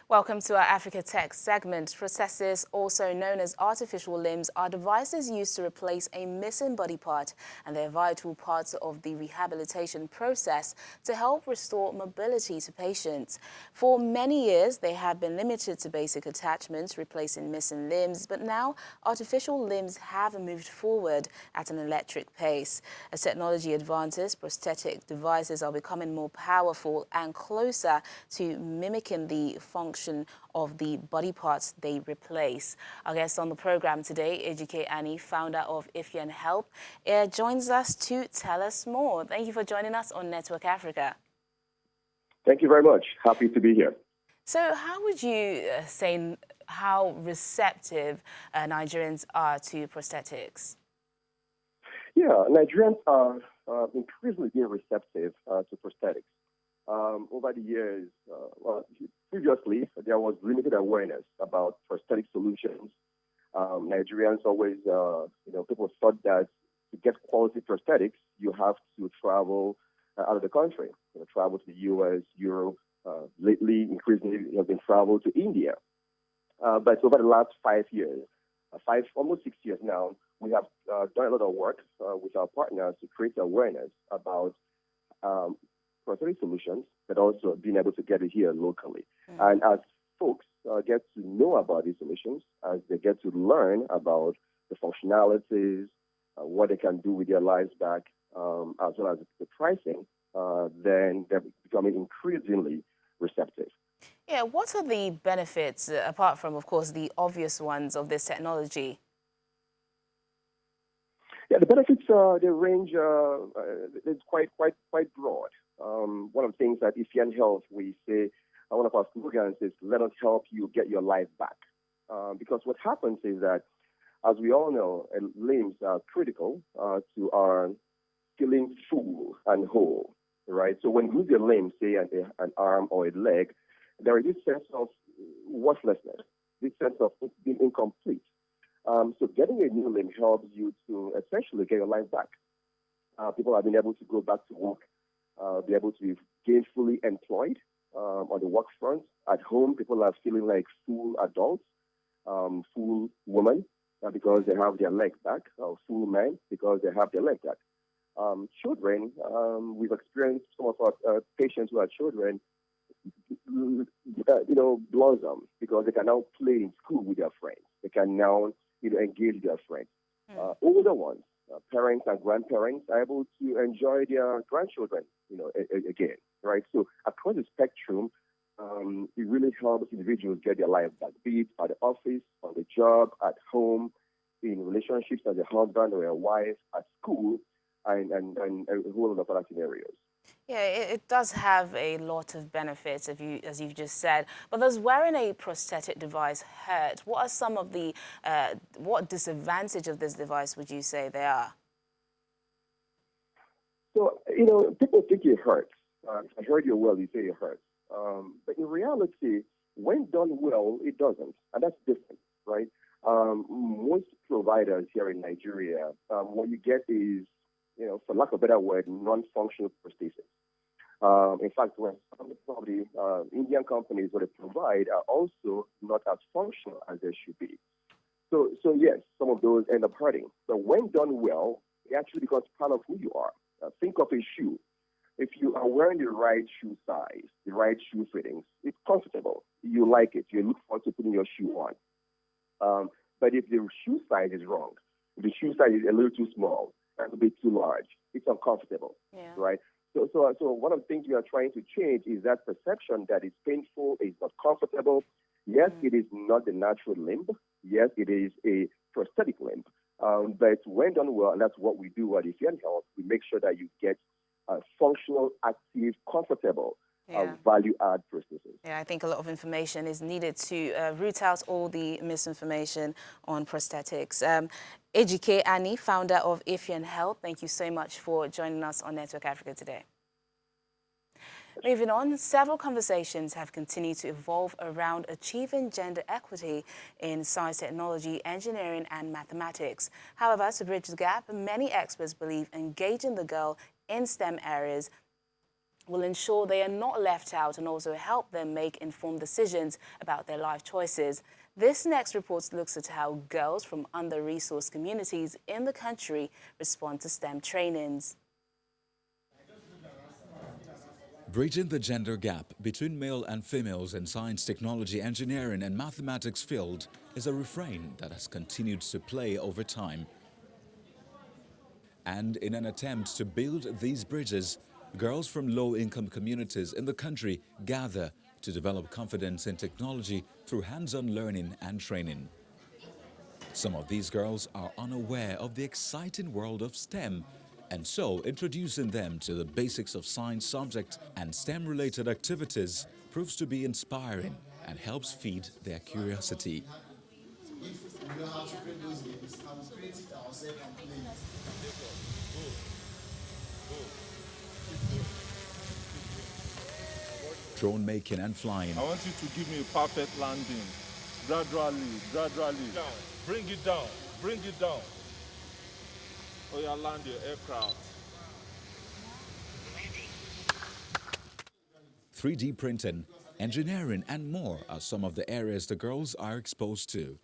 Welcome to our Africa Tech segment. Prostheses, also known as artificial limbs, are devices used to replace a missing body part, and they're vital parts of the rehabilitation process to help restore mobility to patients. For many years, they have been limited to basic attachments, replacing missing limbs, but now artificial limbs have moved forward at an electric pace. As technology advances, prosthetic devices are becoming more powerful and closer to mimicking the function of the body parts they replace. Our guest on the program today, Ejike Ani, founder of Ifyan Help, joins us to tell us more. Thank you for joining us on Network Africa. Thank you very much. Happy to be here. So how would you say how receptive Nigerians are to prosthetics? Yeah, Nigerians are increasingly being receptive to prosthetics. Over the years, previously, there was limited awareness about prosthetic solutions. Nigerians always, people thought that to get quality prosthetics, you have to travel out of the country, travel to the U.S., Europe. Lately, increasingly, it has been travel to India. But over the last 5 years, almost 6 years now, we have done a lot of work with our partners to create awareness about prosthetic solutions, but also being able to get it here locally. And as folks get to know about these solutions, as they get to learn about the functionalities, what they can do with their lives back, as well as the pricing, then they're becoming increasingly receptive. Yeah, what are the benefits, apart from, of course, the obvious ones of this technology? Yeah, the benefits, they range, it's quite broad. One of the things that Ifyan Health, we say, one of our slogans is, let us help you get your life back. Because what happens is that, as we all know, limbs are critical to our feeling full and whole, right? So when you lose your limb, say an arm or a leg, there is this sense of worthlessness, this sense of being incomplete. So getting a new limb helps you to essentially get your life back. People have been able to go back to work, be able to be gainfully employed on the work front. At home, people are feeling like full adults, full women because they have their leg back, full men because they have their leg back. Children, we've experienced some of our patients who are children, blossom because they can now play in school with their friends. They can now engage with their friends. Older ones, parents and grandparents are able to enjoy their grandchildren, again, right? So across the spectrum, it really helps individuals get their life back, be it at the office, on the job, at home, in relationships as a husband or a wife, at school, and a whole lot of other scenarios. Yeah, it does have a lot of benefits, as you've just said. But does wearing a prosthetic device hurt? What are some of the, what disadvantage of this device would you say they are? So, people think it hurts. I heard you well, you say it hurts. But in reality, when done well, it doesn't. And that's different, right? Most providers here in Nigeria, what you get is, for lack of a better word, non-functional prosthesis. In fact, when some of the Indian companies what they provide are also not as functional as they should be. So yes, some of those end up hurting. But when done well, it actually becomes part of who you are. Think of a shoe. If you are wearing the right shoe size, the right shoe fittings, it's comfortable. You like it. You look forward to putting your shoe on. But if the shoe size is wrong, if the shoe size is a little too small, a bit too large, it's uncomfortable, right? So one of the things we are trying to change is that perception that it's painful, it's not comfortable. Yes, it is not the natural limb. Yes, it is a prosthetic limb. But when done well, and that's what we do at Ifyan Health, we make sure that you get functional, active, comfortable, value-add prosthesis. Yeah, I think a lot of information is needed to root out all the misinformation on prosthetics. Ejike Ani, founder of Ifyan Health, thank you so much for joining us on Network Africa today. Moving on, several conversations have continued to evolve around achieving gender equity in science, technology, engineering, and mathematics. However, to bridge the gap, many experts believe engaging the girl in STEM areas will ensure they are not left out and also help them make informed decisions about their life choices. This next report looks at how girls from under-resourced communities in the country respond to STEM trainings. Bridging the gender gap between male and females in science, technology, engineering and mathematics field is a refrain that has continued to play over time. And in an attempt to build these bridges, girls from low-income communities in the country gather to develop confidence in technology through hands-on learning and training. Some of these girls are unaware of the exciting world of STEM, and so introducing them to the basics of science subjects and STEM-related activities proves to be inspiring and helps feed their curiosity. If we know how to create those games, and we create it ourselves and play it. Drone making and flying. I want you to give me a perfect landing. Gradually, gradually. Down. Bring it down. Bring it down. Oh, yeah, land your aircraft. 3D printing, engineering and more are some of the areas the girls are exposed to.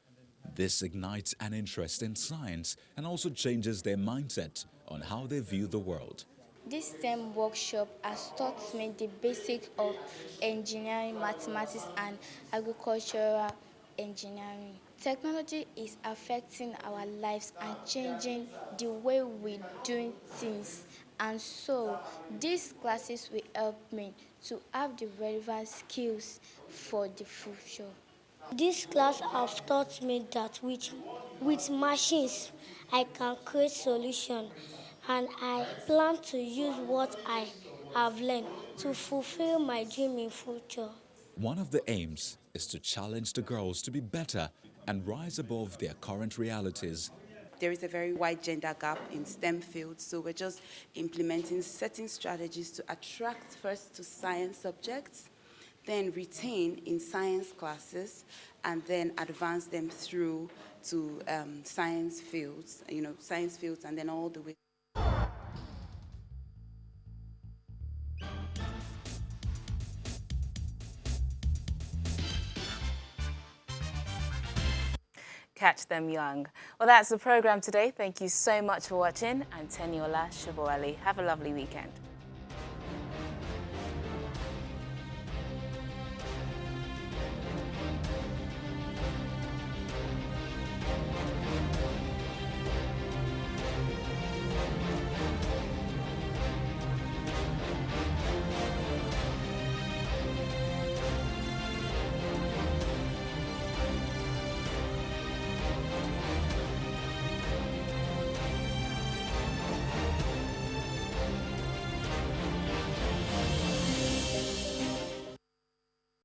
This ignites an interest in science and also changes their mindset on how they view the world. This STEM workshop has taught me the basics of engineering, mathematics and agricultural engineering. Technology is affecting our lives and changing the way we do things. And so these classes will help me to have the relevant skills for the future. This class has taught me that with machines I can create solutions, and I plan to use what I have learned to fulfill my dream in future. One of the aims is to challenge the girls to be better and rise above their current realities. There is a very wide gender gap in STEM fields, so we're just implementing certain strategies to attract first to science subjects, then retain in science classes, and then advance them through to science fields, and then all the way. Catch them young. Well, that's the program today. Thank you so much for watching. I'm Teniola Shaboali. Have a lovely weekend.